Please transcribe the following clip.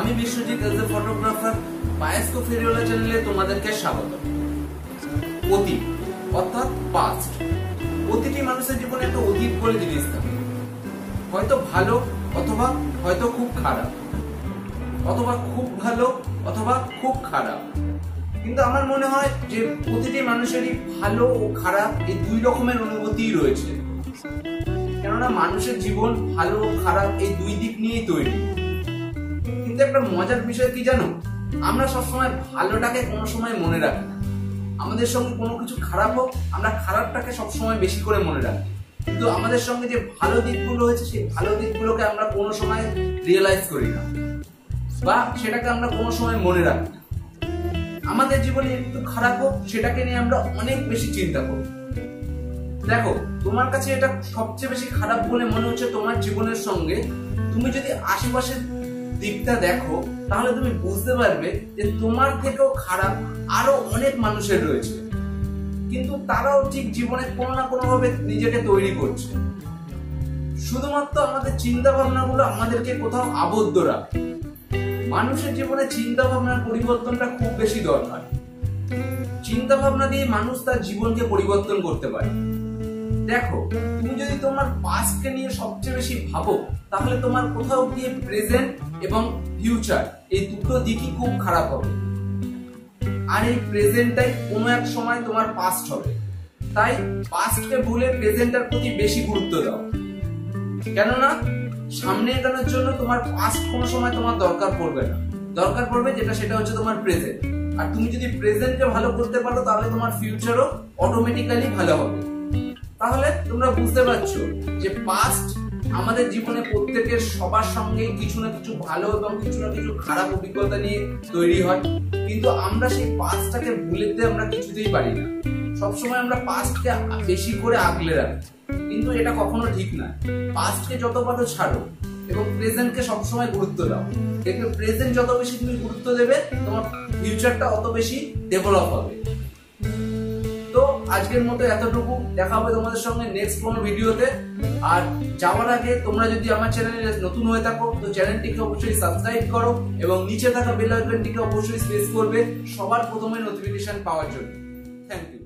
আমি Biswajit as a photographer bioscope ফেরিওয়ালা চ্যানেলে তোমাদেরকে স্বাগত। অতীত অর্থাৎ পাস্ট, প্রতিটি মানুষের জীবনে একটা অতীত বলে জিনিস থাকে, হয়তো ভালো অথবা হয়তো খুব খারাপ, অথবা খুব ভালো অথবা খুব খারাপ। কিন্তু আমার মনে হয় যে প্রতিটি মানুষেরই ভালো ও খারাপ এই দুই রকমের অনুভূতিই রয়েছে, কেননা মানুষের জীবন ভালো ও খারাপ এই দুই দিক নিয়েই তৈরি। কিন্তু একটা মজার বিষয় কি জানো, আমরা সবসময় ভালোটাকে কোনো সময় মনে রাখি না। আমাদের সঙ্গে কোনো কিছু খারাপ হোক, আমরা খারাপটাকে সবসময় বেশি করে মনে রাখি, কিন্তু আমাদের সঙ্গে যে ভালো দিকগুলো হয়েছে সেই ভালো দিকগুলোকে আমরা কোনো সময় রিয়েলাইজ করি না, বা সেটাকে আমরা কোনো সময় মনে রাখি না। আমাদের জীবনে একটু খারাপ হোক, সেটাকে নিয়ে আমরা অনেক বেশি চিন্তা করি। দেখো, তোমার কাছে এটা সবচেয়ে বেশি খারাপ বলে মনে হচ্ছে তোমার জীবনের সঙ্গে, তুমি যদি আশেপাশের দিকটা দেখো তাহলে তুমি বুঝতে পারবে যে তোমার থেকেও খারাপ আরো অনেক মানুষের রয়েছে, কিন্তু তারাও ঠিক জীবনে কোনো না কোনো ভাবে নিজেকে তৈরি করছে। শুধুমাত্র আমাদের চিন্তা ভাবনাগুলো আমাদেরকে কোথাও আবদ্ধ রাখে। মানুষের জীবনে চিন্তা ভাবনার পরিবর্তনটা খুব বেশি দরকার। চিন্তা ভাবনা দিয়ে মানুষ তার জীবনকে পরিবর্তন করতে পারে। দেখো, তুমি যদি তোমার পাস্টকে নিয়ে সবচেয়ে বেশি ভাবো তাহলে তোমার কোথাও গিয়ে প্রেজেন্ট এবং ফিউচার এই দুটো দিকই খুব খারাপ হবে, আর এই প্রেজেন্টটাই কোনো এক সময় তোমার পাস্ট হবে। তাই পাস্টকে ভুলে প্রেজেন্টের প্রতি বেশি গুরুত্ব দাও, কেননা সামনে এগোনোর জন্য তোমার পাস্ট কোনো সময় তোমার দরকার পড়বে না। দরকার পড়বে সেটা হচ্ছে তোমার প্রেজেন্ট। আর তুমি যদি প্রেজেন্টকে ভালো করতে পারো তাহলে তোমার ফিউচারও অটোমেটিক্যালি ভালো হবে। তাহলে তোমরা বুঝতে পারছো যে পাস্ট আমাদের জীবনে প্রত্যেকের সবার সঙ্গে কিছু না কিছু ভালো এবং কিছু না কিছু খারাপ অভিজ্ঞতা নিয়ে তৈরি হয়, কিন্তু আমরা সেই পাস্টটাকে ভুলে দিতে আমরা কিছুতেই পারি না। সবসময় আমরা পাস্টকে বেশি করে আগলে রাখি, কিন্তু এটা কখনো ঠিক না। পাস্টকে যত পারো ছাড়ো এবং প্রেজেন্টকে সবসময় গুরুত্ব দাও। দেখবে প্রেজেন্ট যত বেশি তুমি গুরুত্ব দেবে, তোমার ফিউচারটা অত বেশি ডেভেলপ হবে। তো আজকের মতো এতটুকু, দেখা হবে তোমাদের সঙ্গে নেক্সট কোনো ভিডিওতে। আর যাওয়ার আগে তোমরা যদি আমার চ্যানেলে নতুন হয়ে থাকো তো চ্যানেলটিকে অবশ্যই সাবস্ক্রাইব করো এবং নিচে থাকা বেল আইকনটিকে অবশ্যই প্রেস করবে সবার প্রথমে নোটিফিকেশন পাওয়ার জন্য। Thank you.